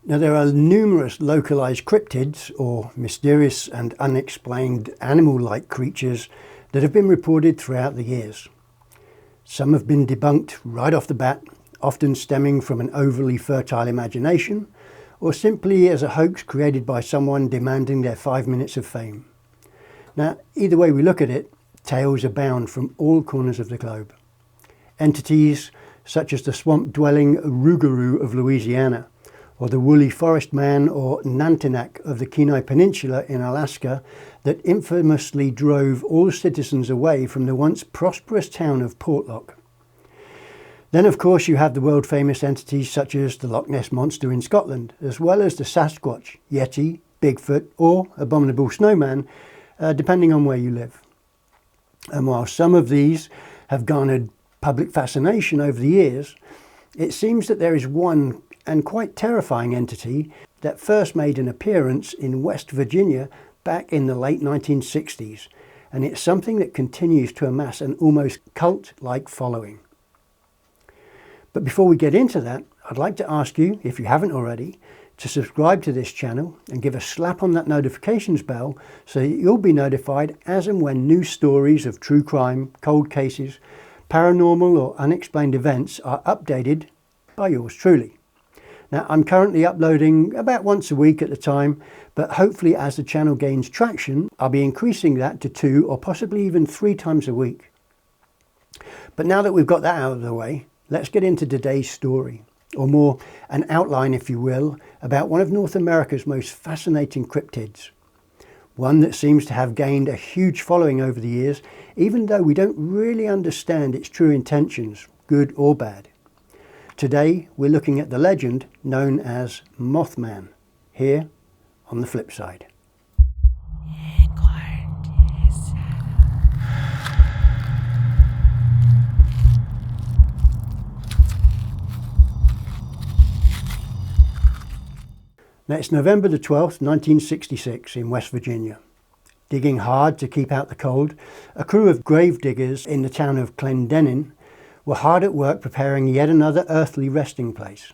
Now, there are numerous localized cryptids, or mysterious and unexplained animal-like creatures, that have been reported throughout the years. Some have been debunked right off the bat, often stemming from an overly fertile imagination, or simply as a hoax created by someone demanding their 5 minutes of fame. Now, either way we look at it, tales abound from all corners of the globe. Entities such as the swamp-dwelling rougarou of Louisiana, or the woolly forest man or Nantinak of the Kenai Peninsula in Alaska, that infamously drove all citizens away from the once prosperous town of Portlock. Then of course you have the world famous entities such as the Loch Ness Monster in Scotland, as well as the Sasquatch, Yeti, Bigfoot or Abominable Snowman, depending on where you live. And while some of these have garnered public fascination over the years, it seems that there is one and quite terrifying entity that first made an appearance in West Virginia back in the late 1960s, and it's something that continues to amass an almost cult-like following. But before we get into that, I'd like to ask you, if you haven't already, to subscribe to this channel and give a slap on that notifications bell so that you'll be notified as and when new stories of true crime, cold cases, paranormal or unexplained events are updated by yours truly. Now, I'm currently uploading about once a week at the time, but hopefully as the channel gains traction, I'll be increasing that to 2 or possibly even 3 times a week. But now that we've got that out of the way, let's get into today's story, or more, an outline, if you will, about one of North America's most fascinating cryptids. One that seems to have gained a huge following over the years, even though we don't really understand its true intentions, good or bad. Today, we're looking at the legend known as Mothman, here on the Flipside. Now, it's November the 12th, 1966 in West Virginia. Digging hard to keep out the cold, a crew of grave diggers in the town of Clendenin were hard at work preparing yet another earthly resting place.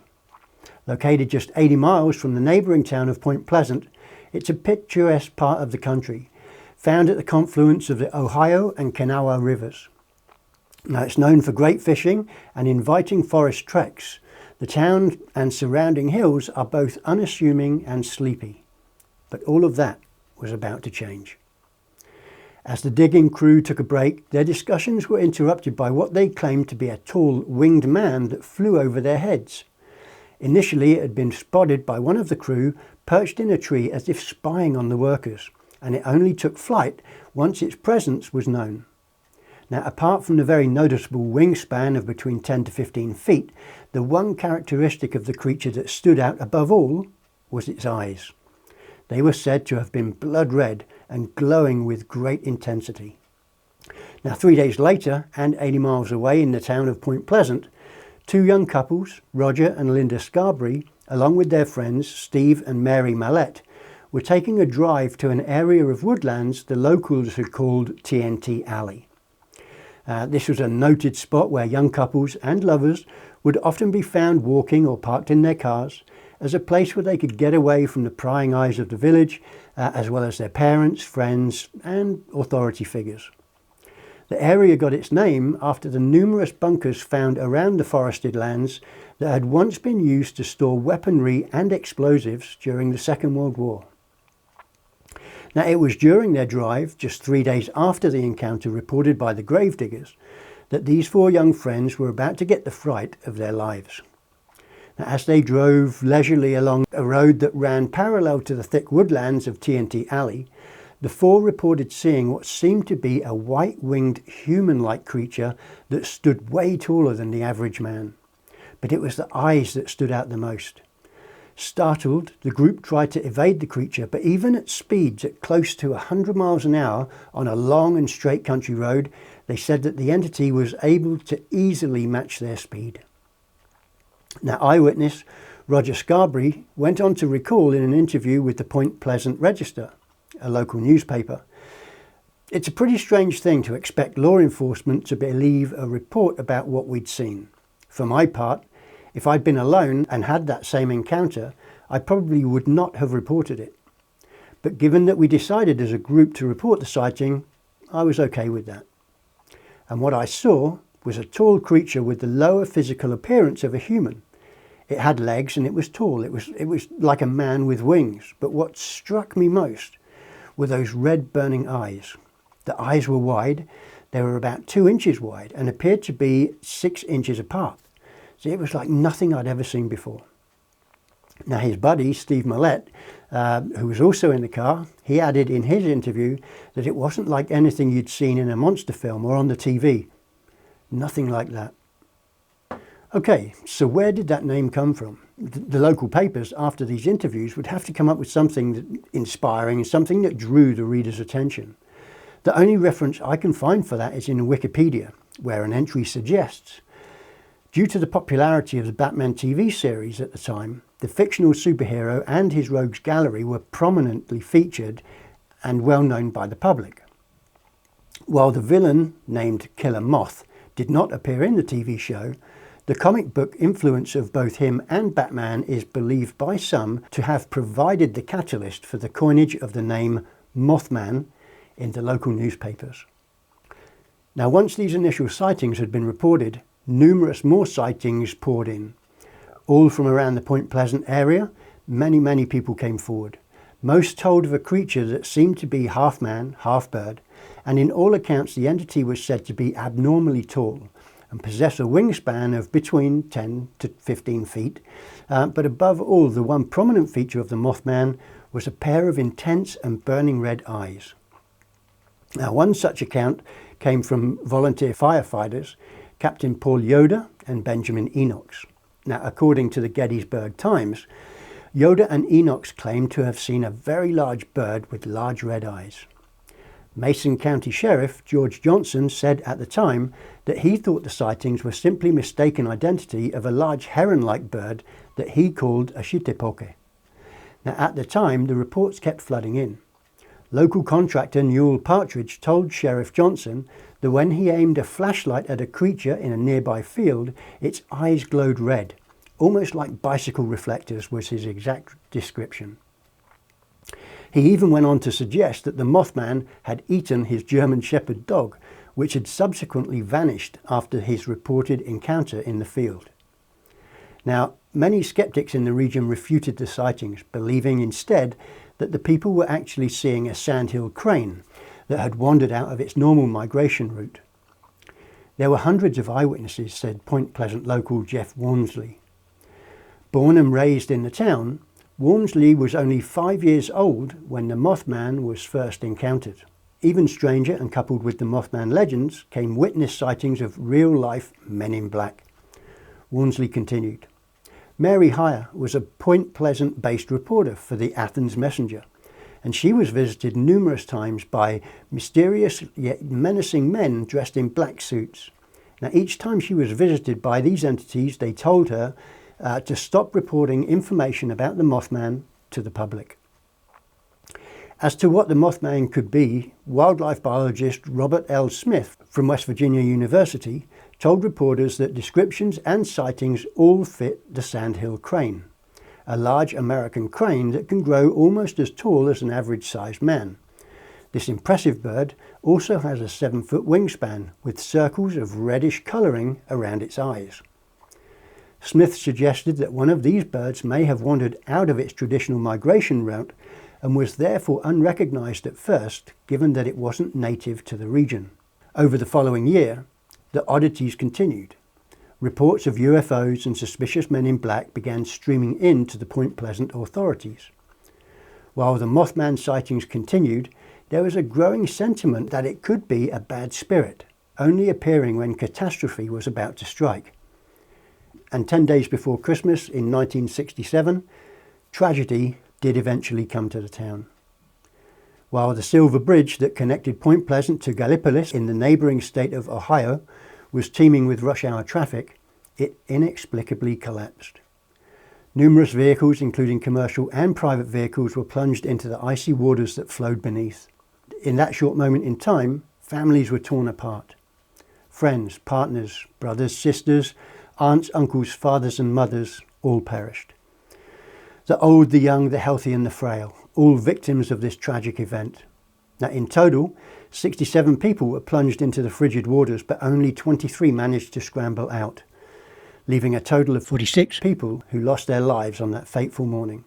Located just 80 miles from the neighbouring town of Point Pleasant, it's a picturesque part of the country, found at the confluence of the Ohio and Kanawha rivers. Now, it's known for great fishing and inviting forest treks. The town and surrounding hills are both unassuming and sleepy. But all of that was about to change. As the digging crew took a break, their discussions were interrupted by what they claimed to be a tall, winged man that flew over their heads. Initially, it had been spotted by one of the crew perched in a tree as if spying on the workers, and it only took flight once its presence was known. Now, apart from the very noticeable wingspan of between 10 to 15 feet, the one characteristic of the creature that stood out above all was its eyes. They were said to have been blood red and glowing with great intensity. Now, 3 days later, and 80 miles away in the town of Point Pleasant, 2 young couples, Roger and Linda Scarberry, along with their friends Steve and Mary Mallette, were taking a drive to an area of woodlands the locals had called TNT Alley. This was a noted spot where young couples and lovers would often be found walking or parked in their cars, as a place where they could get away from the prying eyes of the village, as well as their parents, friends and authority figures. The area got its name after the numerous bunkers found around the forested lands that had once been used to store weaponry and explosives during the Second World War. Now, it was during their drive, just 3 days after the encounter reported by the gravediggers, that these 4 young friends were about to get the fright of their lives. Now, as they drove leisurely along a road that ran parallel to the thick woodlands of TNT Alley, the 4 reported seeing what seemed to be a white-winged human-like creature that stood way taller than the average man. But it was the eyes that stood out the most. Startled, the group tried to evade the creature, but even at speeds at close to 100 miles an hour on a long and straight country road, they said that the entity was able to easily match their speed. Now, eyewitness Roger Scarberry went on to recall in an interview with the Point Pleasant Register, a local newspaper, "It's a pretty strange thing to expect law enforcement to believe a report about what we'd seen. For my part, If I'd been alone and had that same encounter, I probably would not have reported it. But given that we decided as a group to report the sighting, I was okay with that. And what I saw was a tall creature with the lower physical appearance of a human. It had legs and it was tall. It was like a man with wings. But what struck me most were those red burning eyes. The eyes were wide. They were about 2 inches wide and appeared to be 6 inches apart. So it was like nothing I'd ever seen before. Now his buddy, Steve Millett, who was also in the car, he added in his interview that it wasn't like anything you'd seen in a monster film or on the TV. Nothing like that. Okay, so where did that name come from? The local papers, after these interviews, would have to come up with something inspiring, something that drew the reader's attention. The only reference I can find for that is in Wikipedia, where an entry suggests, due to the popularity of the Batman TV series at the time, the fictional superhero and his rogues gallery were prominently featured and well known by the public. While the villain, named Killer Moth, did not appear in the TV show, the comic book influence of both him and Batman is believed by some to have provided the catalyst for the coinage of the name Mothman in the local newspapers. Now, once these initial sightings had been reported, numerous more sightings poured in. All from around the Point Pleasant area, many people came forward. Most told of a creature that seemed to be half man, half bird, and in all accounts the entity was said to be abnormally tall and possess a wingspan of between 10 to 15 feet. But above all, the one prominent feature of the Mothman was a pair of intense and burning red eyes. Now, one such account came from volunteer firefighters, Captain Paul Yoder and Benjamin Enochs. Now, according to the Gettysburg Times, Yoder and Enochs claimed to have seen a very large bird with large red eyes. Mason County Sheriff George Johnson said at the time that he thought the sightings were simply mistaken identity of a large heron-like bird that he called a shitepoke. Now, at the time, the reports kept flooding in. Local contractor Newell Partridge told Sheriff Johnson that when he aimed a flashlight at a creature in a nearby field, its eyes glowed red, almost like bicycle reflectors was his exact description. He even went on to suggest that the Mothman had eaten his German Shepherd dog, which had subsequently vanished after his reported encounter in the field. Now, many skeptics in the region refuted the sightings, believing instead that the people were actually seeing a sandhill crane that had wandered out of its normal migration route. There were hundreds of eyewitnesses, said Point Pleasant local Jeff Walmsley. Born and raised in the town, Walmsley was only 5 years old when the Mothman was first encountered. Even stranger, and coupled with the Mothman legends, came witness sightings of real-life men in black. Walmsley continued. Mary Heyer was a Point Pleasant-based reporter for the Athens Messenger, and she was visited numerous times by mysterious yet menacing men dressed in black suits. Now, each time she was visited by these entities, they told her to stop reporting information about the Mothman to the public. As to what the Mothman could be, wildlife biologist Robert L. Smith from West Virginia University told reporters that descriptions and sightings all fit the sandhill crane, a large American crane that can grow almost as tall as an average-sized man. This impressive bird also has a 7-foot wingspan with circles of reddish colouring around its eyes. Smith suggested that one of these birds may have wandered out of its traditional migration route and was therefore unrecognised at first, given that it wasn't native to the region. Over the following year, the oddities continued. Reports of UFOs and suspicious men in black began streaming in to the Point Pleasant authorities. While the Mothman sightings continued, there was a growing sentiment that it could be a bad spirit, only appearing when catastrophe was about to strike. And 10 days before Christmas in 1967, tragedy did eventually come to the town. While the Silver Bridge that connected Point Pleasant to Gallipolis in the neighbouring state of Ohio was teeming with rush hour traffic, it inexplicably collapsed. Numerous vehicles, including commercial and private vehicles, were plunged into the icy waters that flowed beneath. In that short moment in time, families were torn apart. Friends, partners, brothers, sisters, Aunts, uncles, fathers and mothers all perished. The old, the young, the healthy and the frail, all victims of this tragic event. Now in total, 67 people were plunged into the frigid waters, but only 23 managed to scramble out, leaving a total of 46 people who lost their lives on that fateful morning.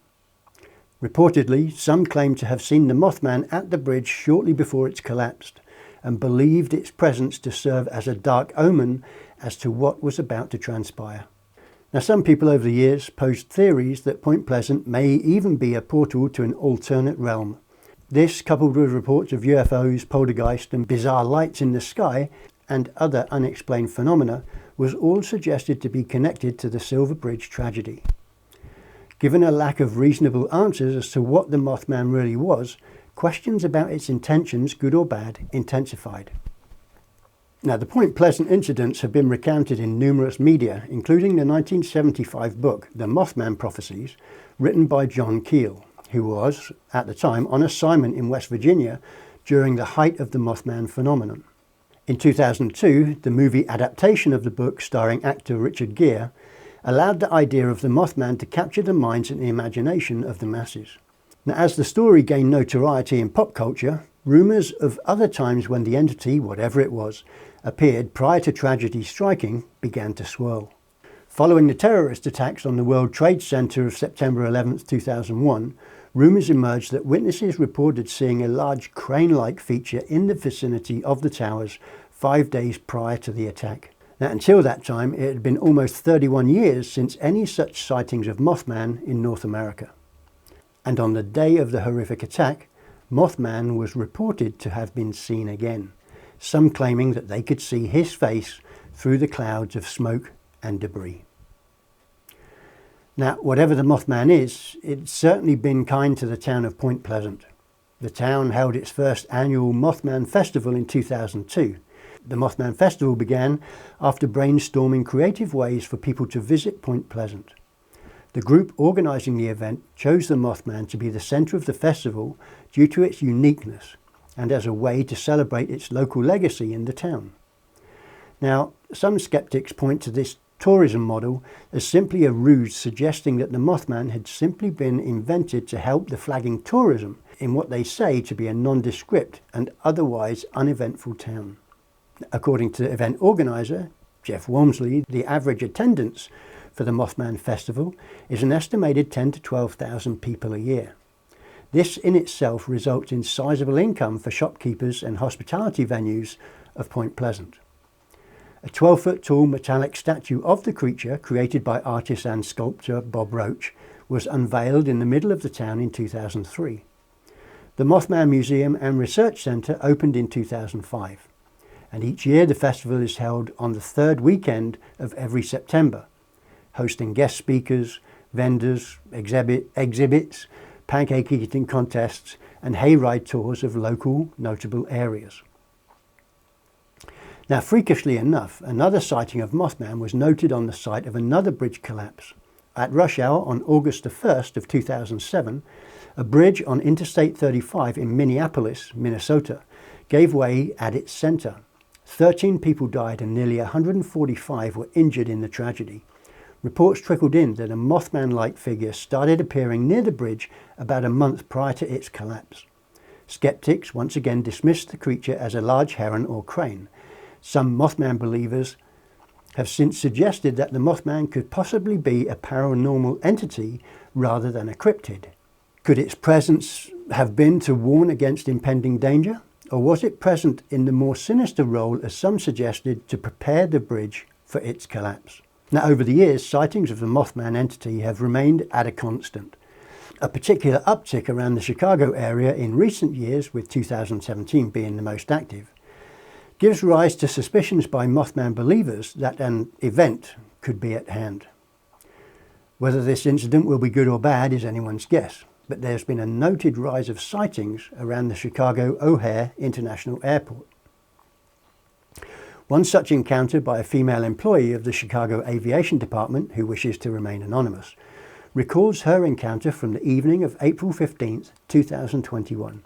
Reportedly, some claimed to have seen the Mothman at the bridge shortly before it collapsed, and believed its presence to serve as a dark omen as to what was about to transpire. Now, some people over the years posed theories that Point Pleasant may even be a portal to an alternate realm. This, coupled with reports of UFOs, poltergeist and bizarre lights in the sky and other unexplained phenomena, was all suggested to be connected to the Silver Bridge tragedy. Given a lack of reasonable answers as to what the Mothman really was, questions about its intentions, good or bad, intensified. Now, the Point Pleasant incidents have been recounted in numerous media, including the 1975 book, The Mothman Prophecies, written by John Keel, who was, at the time, on assignment in West Virginia during the height of the Mothman phenomenon. In 2002, the movie adaptation of the book, starring actor Richard Gere, allowed the idea of the Mothman to capture the minds and the imagination of the masses. Now, as the story gained notoriety in pop culture, rumours of other times when the entity, whatever it was, appeared prior to tragedy striking began to swirl. Following the terrorist attacks on the World Trade Center of September 11, 2001, rumours emerged that witnesses reported seeing a large crane-like feature in the vicinity of the towers 5 days prior to the attack. Now, until that time, it had been almost 31 years since any such sightings of Mothman in North America. And on the day of the horrific attack, Mothman was reported to have been seen again, some claiming that they could see his face through the clouds of smoke and debris. Now, whatever the Mothman is, it's certainly been kind to the town of Point Pleasant. The town held its first annual Mothman Festival in 2002. The Mothman Festival began after brainstorming creative ways for people to visit Point Pleasant. The group organising the event chose the Mothman to be the centre of the festival due to its uniqueness and as a way to celebrate its local legacy in the town. Now, some skeptics point to this tourism model as simply a ruse, suggesting that the Mothman had simply been invented to help the flagging tourism in what they say to be a nondescript and otherwise uneventful town. According to the event organiser, Jeff Walmsley, the average attendance for the Mothman Festival is an estimated 10,000 to 12,000 people a year. This in itself results in sizable income for shopkeepers and hospitality venues of Point Pleasant. A 12-foot tall metallic statue of the creature, created by artist and sculptor Bob Roach, was unveiled in the middle of the town in 2003. The Mothman Museum and Research Centre opened in 2005, and each year the festival is held on the third weekend of every September, hosting guest speakers, vendors, exhibits, pancake eating contests and hayride tours of local notable areas. Now, freakishly enough, another sighting of Mothman was noted on the site of another bridge collapse. At rush hour on August the 1st of 2007, a bridge on Interstate 35 in Minneapolis, Minnesota, gave way at its centre. 13 people died and nearly 145 were injured in the tragedy. Reports trickled in that a Mothman-like figure started appearing near the bridge about a month prior to its collapse. Skeptics once again dismissed the creature as a large heron or crane. Some Mothman believers have since suggested that the Mothman could possibly be a paranormal entity rather than a cryptid. Could its presence have been to warn against impending danger? Or was it present in the more sinister role, as some suggested, to prepare the bridge for its collapse? Now, over the years, sightings of the Mothman entity have remained at a constant. A particular uptick around the Chicago area in recent years, with 2017 being the most active, gives rise to suspicions by Mothman believers that an event could be at hand. Whether this incident will be good or bad is anyone's guess, but there's been a noted rise of sightings around the Chicago O'Hare International Airport. One such encounter by a female employee of the Chicago Aviation Department, who wishes to remain anonymous, recalls her encounter from the evening of April 15th, 2021.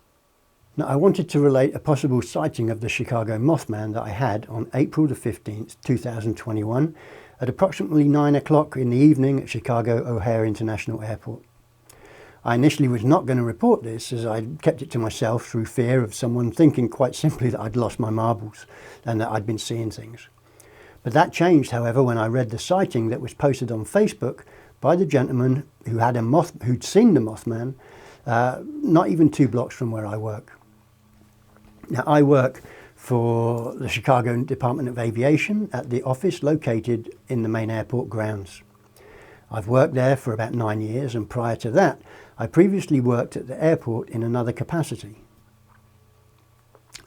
Now, I wanted to relate a possible sighting of the Chicago Mothman that I had on April the 15th, 2021, at approximately 9 o'clock in the evening at Chicago O'Hare International Airport. I initially was not going to report this, as I kept it to myself through fear of someone thinking quite simply that I'd lost my marbles and that I'd been seeing things. But that changed, however, when I read the sighting that was posted on Facebook by the gentleman who had who'd seen the Mothman, not even 2 blocks from where I work. Now, I work for the Chicago Department of Aviation at the office located in the main airport grounds. I've worked there for about 9 years, and prior to that, I previously worked at the airport in another capacity.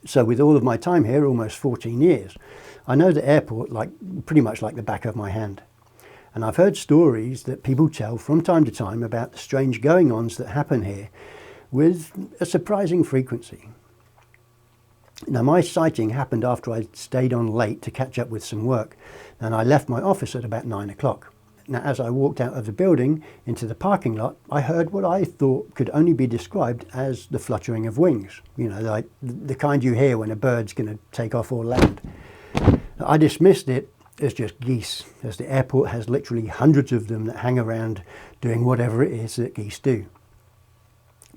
So with all of my time here, almost 14 years, I know the airport pretty much like the back of my hand. And I've heard stories that people tell from time to time about the strange goings-ons that happen here with a surprising frequency. Now, my sighting happened after I stayed on late to catch up with some work, and I left my office at about 9 o'clock. Now, as I walked out of the building into the parking lot, I heard what I thought could only be described as the fluttering of wings. You know, like the kind you hear when a bird's going to take off or land. I dismissed it as just geese, as the airport has literally hundreds of them that hang around doing whatever it is that geese do.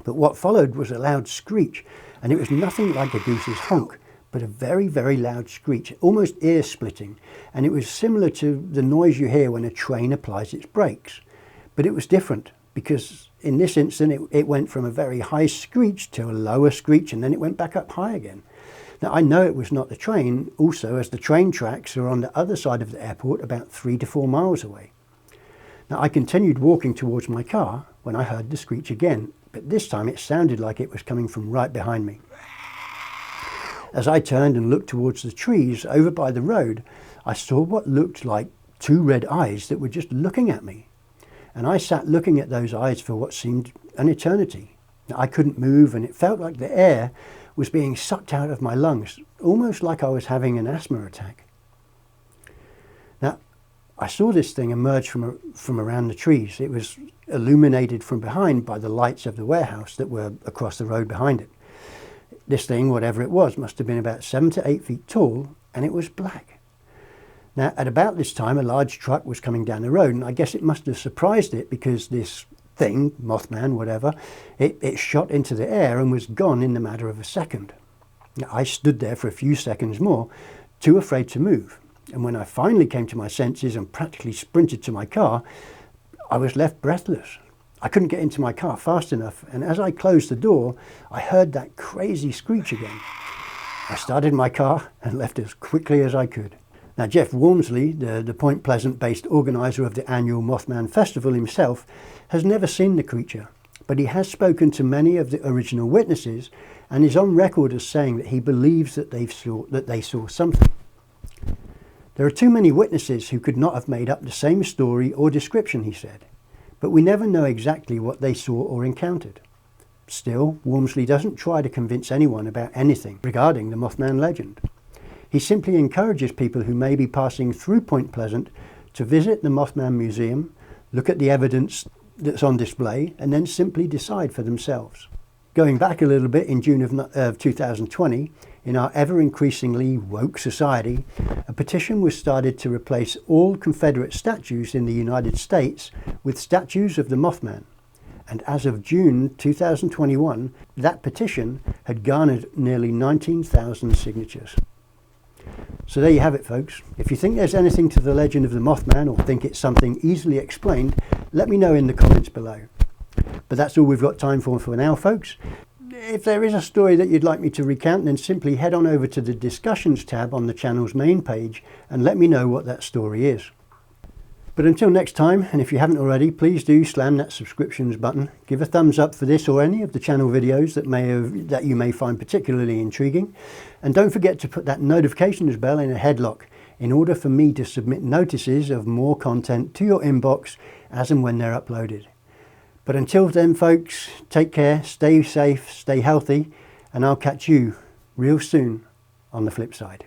But what followed was a loud screech, and it was nothing like a goose's honk, but a very, very loud screech, almost ear-splitting, and it was similar to the noise you hear when a train applies its brakes. But it was different, because in this instant it went from a very high screech to a lower screech, and then it went back up high again. Now, I know it was not the train, also, as the train tracks are on the other side of the airport about 3 to 4 miles away. Now, I continued walking towards my car when I heard the screech again, but this time it sounded like it was coming from right behind me. As I turned and looked towards the trees over by the road, I saw what looked like 2 red eyes that were just looking at me. And I sat looking at those eyes for what seemed an eternity. Now, I couldn't move, and it felt like the air was being sucked out of my lungs, almost like I was having an asthma attack. Now, I saw this thing emerge from around the trees. It was illuminated from behind by the lights of the warehouse that were across the road behind it. This thing, whatever it was, must have been about 7 to 8 feet tall, and it was black. Now, at about this time, a large truck was coming down the road, and I guess it must have surprised it, because this thing, Mothman, whatever, it shot into the air and was gone in the matter of a second. Now, I stood there for a few seconds more, too afraid to move. And when I finally came to my senses and practically sprinted to my car, I was left breathless. I couldn't get into my car fast enough, and as I closed the door, I heard that crazy screech again. I started my car and left as quickly as I could. Now, Jeff Walmsley, the Point Pleasant-based organiser of the annual Mothman Festival himself, has never seen the creature, but he has spoken to many of the original witnesses and is on record as saying that he believes that they saw something. There are too many witnesses who could not have made up the same story or description, he said, but we never know exactly what they saw or encountered. Still, Walmsley doesn't try to convince anyone about anything regarding the Mothman legend. He simply encourages people who may be passing through Point Pleasant to visit the Mothman Museum, look at the evidence that's on display, and then simply decide for themselves. Going back a little bit, in June of 2020, in our ever-increasingly woke society, a petition was started to replace all Confederate statues in the United States with statues of the Mothman. And as of June 2021, that petition had garnered nearly 19,000 signatures. So there you have it, folks. If you think there's anything to the legend of the Mothman, or think it's something easily explained, let me know in the comments below. But that's all we've got time for now, folks. If there is a story that you'd like me to recount, then simply head on over to the discussions tab on the channel's main page and let me know what that story is. But until next time, and if you haven't already, please do slam that subscriptions button, give a thumbs up for this or any of the channel videos that you may find particularly intriguing, and don't forget to put that notifications bell in a headlock in order for me to submit notices of more content to your inbox as and when they're uploaded. But until then, folks, take care, stay safe, stay healthy, and I'll catch you real soon on the flip side.